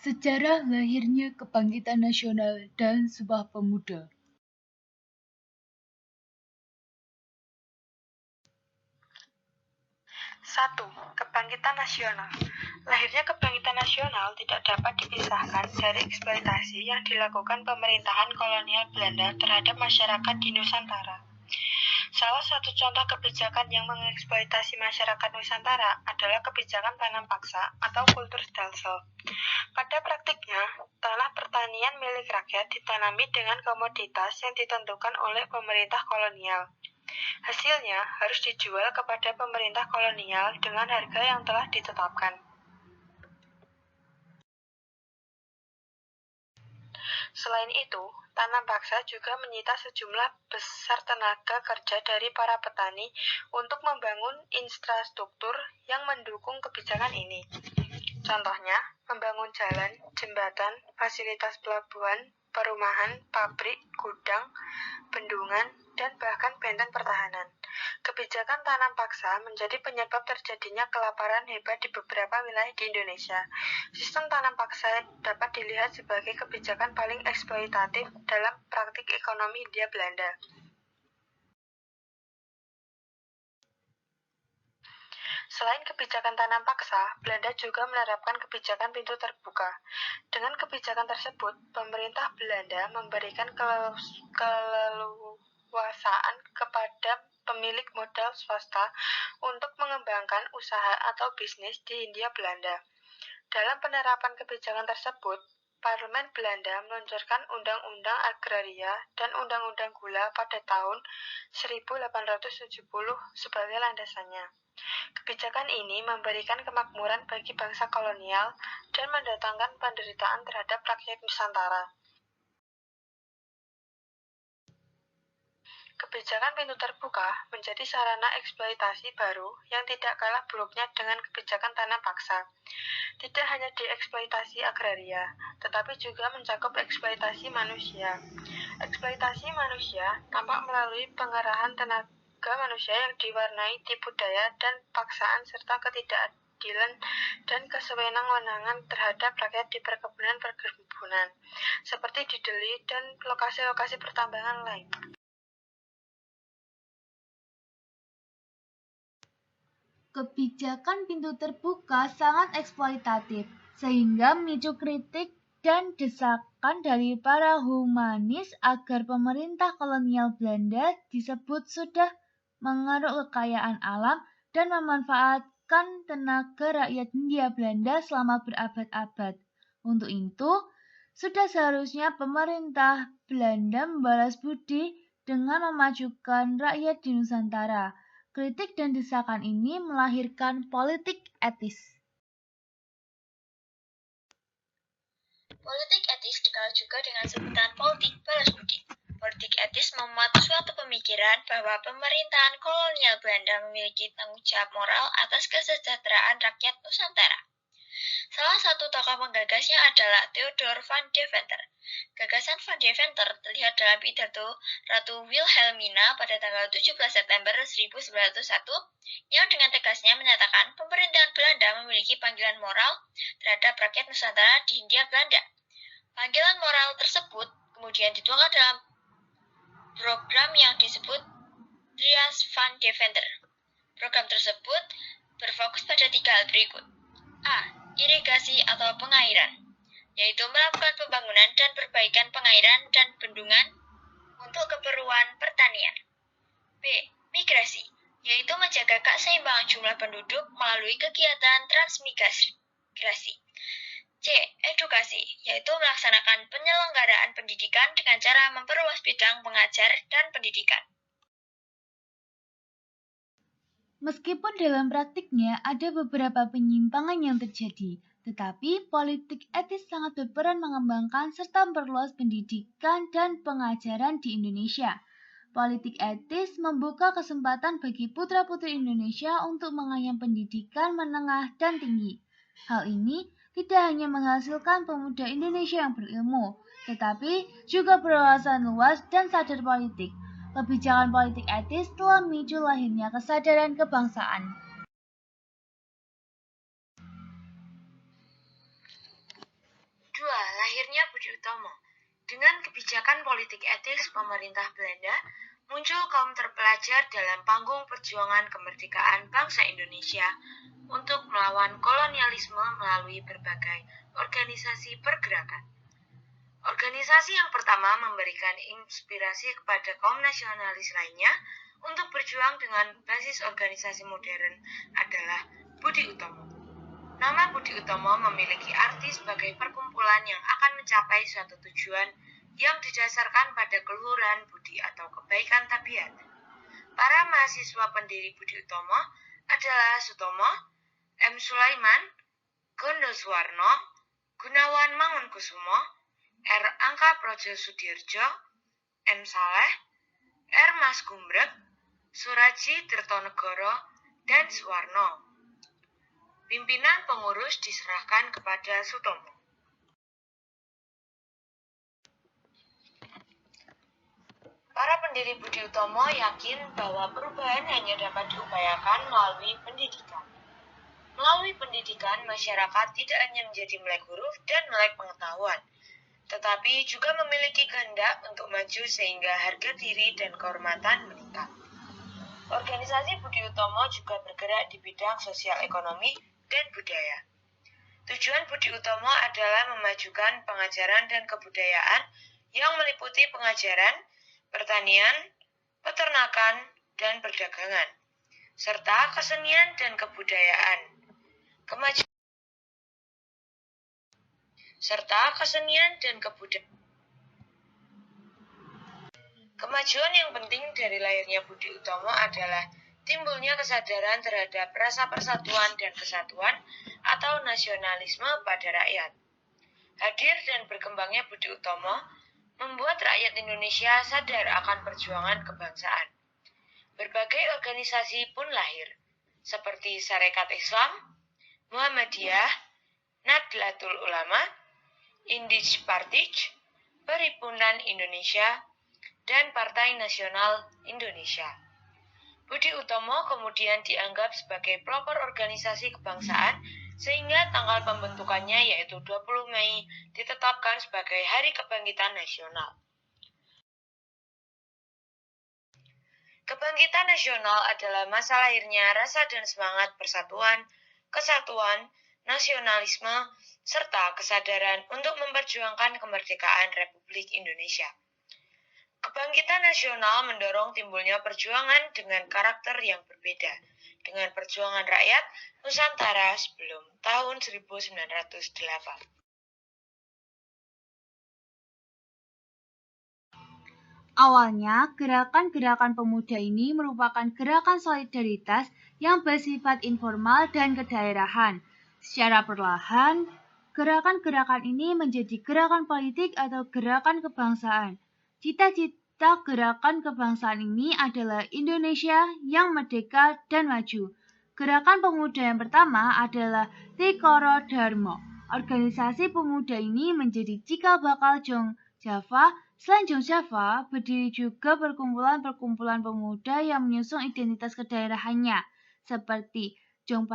Sejarah lahirnya Kebangkitan Nasional dan Sumpah Pemuda. 1. Kebangkitan Nasional. Lahirnya Kebangkitan Nasional tidak dapat dipisahkan dari eksploitasi yang dilakukan pemerintahan kolonial Belanda terhadap masyarakat di Nusantara. Salah satu contoh kebijakan yang mengeksploitasi masyarakat Nusantara adalah kebijakan tanam paksa atau Kulturstelsel. Pada praktiknya, tanah pertanian milik rakyat ditanami dengan komoditas yang ditentukan oleh pemerintah kolonial. Hasilnya harus dijual kepada pemerintah kolonial dengan harga yang telah ditetapkan. Selain itu, tanam paksa juga menyita sejumlah besar tenaga kerja dari para petani untuk membangun infrastruktur yang mendukung kebijakan ini. Contohnya, membangun jalan, jembatan, fasilitas pelabuhan, perumahan, pabrik, gudang, bendungan, dan bahkan benteng pertahanan. Kebijakan tanam paksa menjadi penyebab terjadinya kelaparan hebat di beberapa wilayah di Indonesia. Sistem tanam paksa dapat dilihat sebagai kebijakan paling eksploitatif dalam praktik ekonomi Hindia Belanda. Selain kebijakan tanam paksa, Belanda juga menerapkan kebijakan pintu terbuka. Dengan kebijakan tersebut, pemerintah Belanda memberikan keleluasaan kepada pemilik modal swasta untuk mengembangkan usaha atau bisnis di Hindia Belanda. Dalam penerapan kebijakan tersebut, Parlemen Belanda meluncurkan Undang-Undang Agraria dan Undang-Undang Gula pada tahun 1870 sebagai landasannya. Kebijakan ini memberikan kemakmuran bagi bangsa kolonial dan mendatangkan penderitaan terhadap rakyat Nusantara. Kebijakan pintu terbuka menjadi sarana eksploitasi baru yang tidak kalah buruknya dengan kebijakan tanam paksa. Tidak hanya dieksploitasi agraria, tetapi juga mencakup eksploitasi manusia. Eksploitasi manusia tampak melalui pengerahan tenaga manusia yang diwarnai tipu daya dan paksaan serta ketidakadilan dan kesewenang-wenangan terhadap rakyat di perkebunan, seperti di Deli dan lokasi-lokasi pertambangan lain. Kebijakan pintu terbuka sangat eksploitatif, sehingga memicu kritik dan desakan dari para humanis agar pemerintah kolonial Belanda disebut sudah mengeruk kekayaan alam dan memanfaatkan tenaga rakyat Hindia Belanda selama berabad-abad. Untuk itu, sudah seharusnya pemerintah Belanda membalas budi dengan memajukan rakyat di Nusantara. Kritik dan desakan ini melahirkan politik etis. Politik etis dikenal juga dengan sebutan politik balas budi. Politik etis memuat suatu pemikiran bahwa pemerintahan kolonial Belanda memiliki tanggung jawab moral atas kesejahteraan rakyat Nusantara. Salah satu tokoh penggagasnya adalah Theodor van Deventer. Gagasan van Deventer terlihat dalam pidato Ratu Wilhelmina pada tanggal 17 September 1901 yang dengan tegasnya menyatakan pemerintahan Belanda memiliki panggilan moral terhadap rakyat Nusantara di Hindia Belanda. Panggilan moral tersebut kemudian dituangkan dalam program yang disebut Trias van Deventer. Program tersebut berfokus pada 3 hal berikut. A. Irigasi atau pengairan, yaitu melakukan pembangunan dan perbaikan pengairan dan bendungan untuk keperluan pertanian. B. Migrasi, yaitu menjaga keseimbangan jumlah penduduk melalui kegiatan transmigrasi. C. Edukasi, yaitu melaksanakan penyelenggaraan pendidikan dengan cara memperluas bidang pengajar dan pendidikan. Meskipun dalam praktiknya ada beberapa penyimpangan yang terjadi, tetapi politik etis sangat berperan mengembangkan serta memperluas pendidikan dan pengajaran di Indonesia. Politik etis membuka kesempatan bagi putra-putri Indonesia untuk mengenyam pendidikan menengah dan tinggi. Hal ini tidak hanya menghasilkan pemuda Indonesia yang berilmu, tetapi juga berwawasan luas dan sadar politik. Kebijakan politik etis telah memicu lahirnya kesadaran kebangsaan. lahirnya Budi Utomo. Dengan kebijakan politik etis pemerintah Belanda, muncul kaum terpelajar dalam panggung perjuangan kemerdekaan bangsa Indonesia untuk melawan kolonialisme melalui berbagai organisasi pergerakan. Organisasi yang pertama memberikan inspirasi kepada kaum nasionalis lainnya untuk berjuang dengan basis organisasi modern adalah Budi Utomo. Nama Budi Utomo memiliki arti sebagai perkumpulan yang akan mencapai suatu tujuan yang didasarkan pada keluhuran budi atau kebaikan tabiat. Para mahasiswa pendiri Budi Utomo adalah Sutomo, M. Sulaiman, Gondo Suwarno, Gunawan Mangunkusumo, R. Angka Projosudirjo, M. Saleh, R. Mas Gumbrek, Suraji Tirtonegoro, dan Suwarno. Pimpinan pengurus diserahkan kepada Sutomo. Para pendiri Budi Utomo yakin bahwa perubahan hanya dapat diupayakan melalui pendidikan. Melalui pendidikan, masyarakat tidak hanya menjadi melek huruf dan melek pengetahuan, tetapi juga memiliki kehendak untuk maju sehingga harga diri dan kehormatan meningkat. Organisasi Budi Utomo juga bergerak di bidang sosial ekonomi dan budaya. Tujuan Budi Utomo adalah memajukan pengajaran dan kebudayaan yang meliputi pengajaran, pertanian, peternakan, dan perdagangan, serta kesenian dan kebudayaan. Kemajuan yang penting dari lahirnya Budi Utomo adalah timbulnya kesadaran terhadap rasa persatuan dan kesatuan atau nasionalisme pada rakyat. Hadir dan berkembangnya Budi Utomo membuat rakyat Indonesia sadar akan perjuangan kebangsaan. Berbagai organisasi pun lahir, seperti Sarekat Islam, Muhammadiyah, Nahdlatul Ulama, Indij Partij, Perhimpunan Indonesia, dan Partai Nasional Indonesia. Budi Utomo kemudian dianggap sebagai pelopor organisasi kebangsaan sehingga tanggal pembentukannya yaitu 20 Mei ditetapkan sebagai Hari Kebangkitan Nasional. Kebangkitan nasional adalah masa lahirnya rasa dan semangat persatuan, kesatuan, nasionalisme, serta kesadaran untuk memperjuangkan kemerdekaan Republik Indonesia. Kebangkitan nasional mendorong timbulnya perjuangan dengan karakter yang berbeda dengan perjuangan rakyat Nusantara sebelum tahun 1908. Awalnya, gerakan-gerakan pemuda ini merupakan gerakan solidaritas yang bersifat informal dan kedaerahan. Secara perlahan, gerakan-gerakan ini menjadi gerakan politik atau gerakan kebangsaan. Cita-cita gerakan kebangsaan ini adalah Indonesia yang merdeka dan maju. Gerakan pemuda yang pertama adalah Trikoro Dharma. Organisasi pemuda ini menjadi cikal bakal Jong Java. Selain Jong Java, berdiri juga perkumpulan-perkumpulan pemuda yang menyusung identitas kedaerahannya, seperti Jong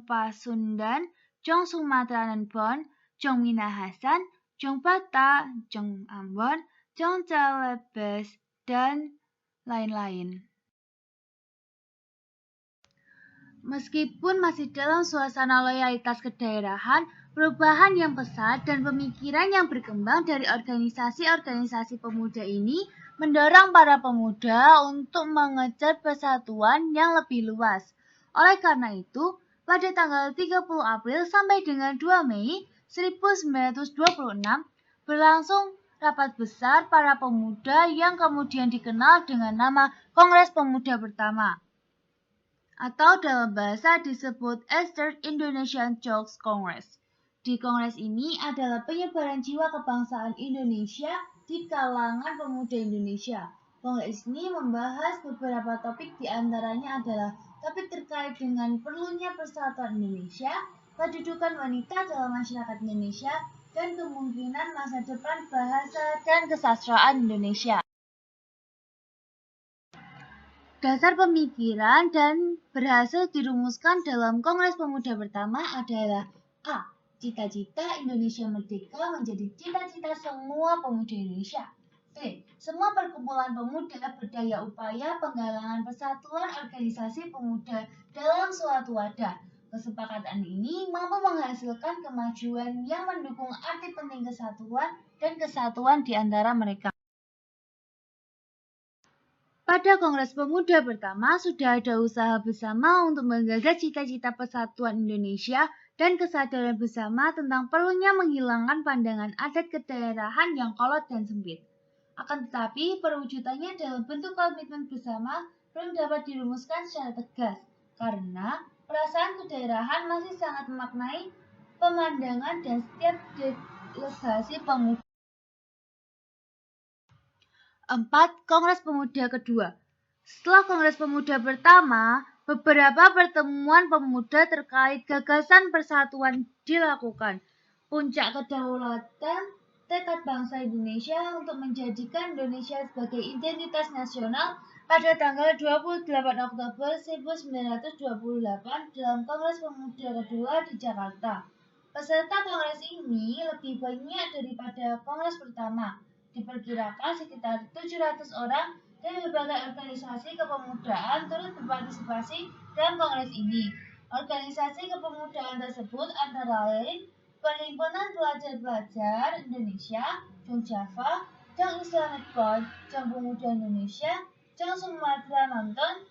Pasundan, Jong Sumatera Bon, Jong Minahasa, Jong Bata, Jong Ambon, Jong Celebes, dan lain-lain. Meskipun masih dalam suasana loyalitas kedaerahan, perubahan yang pesat dan pemikiran yang berkembang dari organisasi-organisasi pemuda ini mendorong para pemuda untuk mengejar persatuan yang lebih luas. Oleh karena itu, pada tanggal 30 April sampai dengan 2 Mei 1926 berlangsung rapat besar para pemuda yang kemudian dikenal dengan nama Kongres Pemuda Pertama, atau dalam bahasa disebut Eastern Indonesian Youth Congress. Di kongres ini adalah penyebaran jiwa kebangsaan Indonesia di kalangan pemuda Indonesia. Kongres ini membahas beberapa topik, diantaranya adalah topik terkait dengan perlunya persatuan Indonesia, kedudukan wanita dalam masyarakat Indonesia, dan kemungkinan masa depan bahasa dan kesastraan Indonesia. Dasar pemikiran dan berhasil dirumuskan dalam Kongres Pemuda Pertama adalah A. Cita-cita Indonesia Merdeka menjadi cita-cita semua pemuda Indonesia. B. Semua perkumpulan pemuda berdaya upaya penggalangan persatuan organisasi pemuda dalam suatu wadah. Kesepakatan ini mampu menghasilkan kemajuan yang mendukung arti penting kesatuan dan kesatuan di antara mereka. Pada Kongres Pemuda pertama, sudah ada usaha bersama untuk menggagas cita-cita persatuan Indonesia dan kesadaran bersama tentang perlunya menghilangkan pandangan adat kedaerahan yang kolot dan sempit. Akan tetapi, perwujudannya dalam bentuk komitmen bersama belum dapat dirumuskan secara tegas, karena perasaan kedaerahan masih sangat memaknai pemandangan dan setiap delegasi pemuda. 4. Kongres Pemuda kedua. Setelah Kongres Pemuda pertama, beberapa pertemuan pemuda terkait gagasan persatuan dilakukan. Puncak kedaulatan tekad bangsa Indonesia untuk menjadikan Indonesia sebagai identitas nasional pada tanggal 28 Oktober 1928 dalam Kongres Pemuda kedua di Jakarta. Peserta kongres ini lebih banyak daripada kongres pertama. Diperkirakan sekitar 700 orang dari berbagai organisasi kepemudaan turut berpartisipasi dalam kongres ini. Organisasi kepemudaan tersebut antara lain Perhimpunan Pelajar-Pelajar Indonesia, Jong Java, Jong Islamic Bond, Jong Pemuda Indonesia, Jong Sumatera Nonton,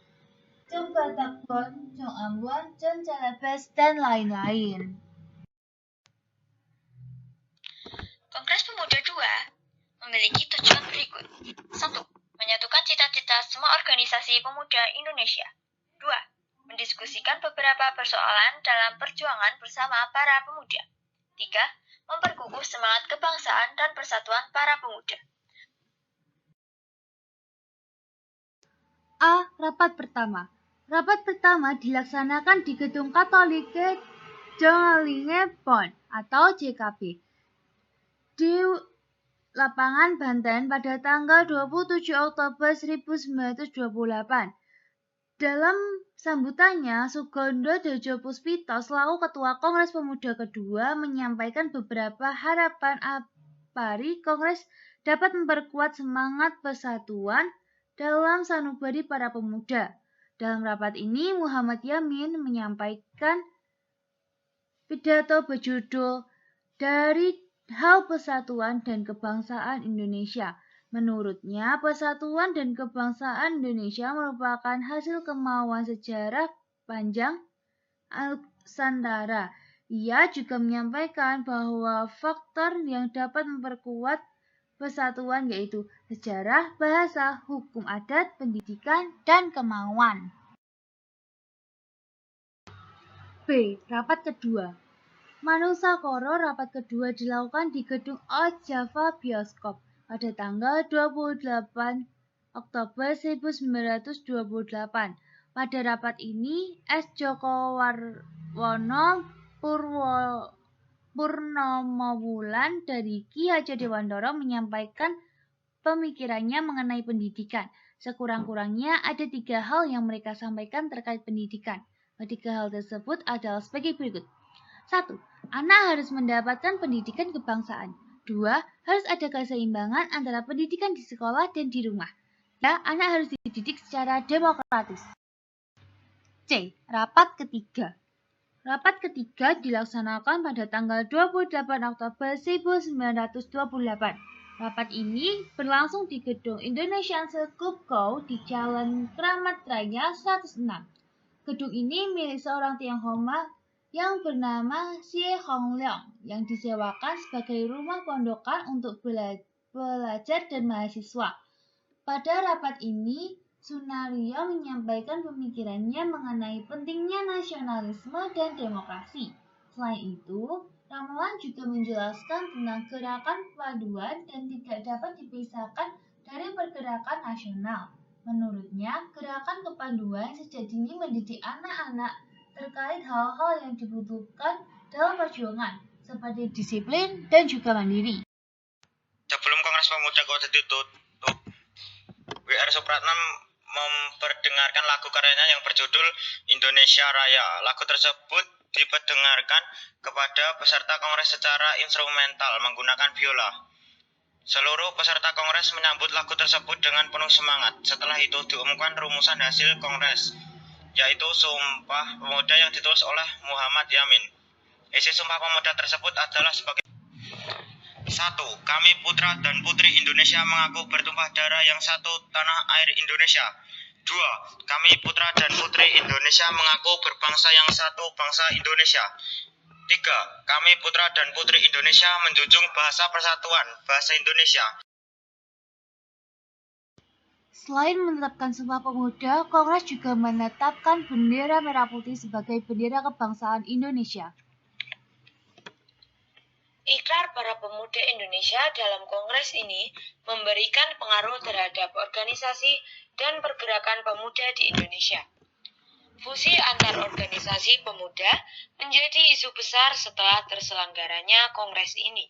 Jong Batak Bond, Jong Ambon, Jong Celebes, dan lain-lain. Kongres Pemuda II memiliki tujuan berikut. 1. Menyatukan cita-cita semua organisasi pemuda Indonesia. 2. Mendiskusikan beberapa persoalan dalam perjuangan bersama para pemuda. 3. Memperkukuh semangat kebangsaan dan persatuan para pemuda. A. Rapat pertama. Rapat pertama dilaksanakan di Gedung Katolike Jongelingebond atau JKB di Lapangan Banten pada tanggal 27 Oktober 1928. Dalam sambutannya, Sugondo Djopuspito selaku Ketua Kongres Pemuda kedua menyampaikan beberapa harapan apari Kongres dapat memperkuat semangat persatuan dalam sanubari para pemuda. Dalam rapat ini, Muhammad Yamin menyampaikan pidato berjudul Dari Hal Persatuan dan Kebangsaan Indonesia. Menurutnya, persatuan dan kebangsaan Indonesia merupakan hasil kemauan sejarah panjang Nusantara. Ia juga menyampaikan bahwa faktor yang dapat memperkuat persatuan yaitu sejarah, bahasa, hukum adat, pendidikan, dan kemauan. B. Rapat kedua. Manusakara rapat kedua dilakukan di Gedung Old Java Bioskop pada tanggal 28 Oktober 1928. Pada rapat ini, S. Joko Warwono Purnomowulan dari Ki Hajar Dewantara menyampaikan pemikirannya mengenai pendidikan. Sekurang-kurangnya ada 3 hal yang mereka sampaikan terkait pendidikan. Ketiga hal tersebut adalah sebagai berikut. 1. Anak harus mendapatkan pendidikan kebangsaan. 2. Harus ada keseimbangan antara pendidikan di sekolah dan di rumah. 3. Anak harus dididik secara demokratis. C. Rapat ketiga. Rapat ketiga dilaksanakan pada tanggal 28 Oktober 1928. Rapat ini berlangsung di Gedung Indonesian Club di Jalan Kramat Raya 106. Gedung ini milik seorang Tionghoa yang bernama Xie Hongleong yang disewakan sebagai rumah pondokan untuk pelajar dan mahasiswa. Pada rapat ini, Sunario menyampaikan pemikirannya mengenai pentingnya nasionalisme dan demokrasi. Selain itu, Ramelan juga menjelaskan tentang gerakan kepaduan dan tidak dapat dipisahkan dari pergerakan nasional. Menurutnya, gerakan kepaduan sejatinya mendidik anak-anak terkait hal-hal yang dibutuhkan dalam perjuangan, seperti disiplin dan juga mandiri. Sebelum Kongres Pemuda Kota ditutup, W.R. Supratman memperdengarkan lagu karyanya yang berjudul Indonesia Raya. Lagu tersebut diperdengarkan kepada peserta kongres secara instrumental menggunakan biola. Seluruh peserta kongres menyambut lagu tersebut dengan penuh semangat. Setelah itu diumumkan rumusan hasil kongres, yaitu Sumpah Pemuda yang ditulis oleh Muhammad Yamin. Isi Sumpah Pemuda tersebut adalah sebagai 1. Kami putra dan putri Indonesia mengaku bertumpah darah yang satu tanah air Indonesia. 2. Kami putra dan putri Indonesia mengaku berbangsa yang satu bangsa Indonesia. 3. Kami putra dan putri Indonesia menjunjung bahasa persatuan, bahasa Indonesia. Selain menetapkan Sumpah Pemuda, Kongres juga menetapkan bendera merah putih sebagai bendera kebangsaan Indonesia. Ikrar para pemuda Indonesia dalam kongres ini memberikan pengaruh terhadap organisasi dan pergerakan pemuda di Indonesia. Fusi antar organisasi pemuda menjadi isu besar setelah terselenggaranya kongres ini.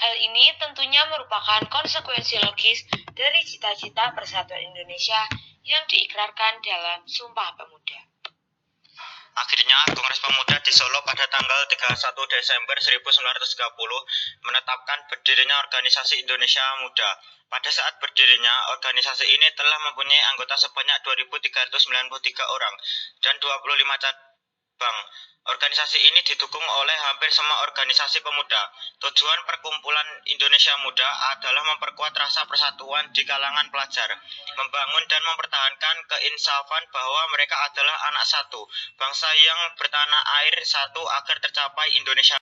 Hal ini tentunya merupakan konsekuensi logis dari cita-cita persatuan Indonesia yang diikrarkan dalam Sumpah Pemuda. Akhirnya, Kongres Pemuda di Solo pada tanggal 31 Desember 1930 menetapkan berdirinya Organisasi Indonesia Muda. Pada saat berdirinya, organisasi ini telah mempunyai anggota sebanyak 2.393 orang dan 25 cabang. Organisasi ini didukung oleh hampir semua organisasi pemuda. Tujuan Perkumpulan Indonesia Muda adalah memperkuat rasa persatuan di kalangan pelajar, membangun dan mempertahankan keinsafan bahwa mereka adalah anak satu, bangsa yang bertanah air satu agar tercapai Indonesia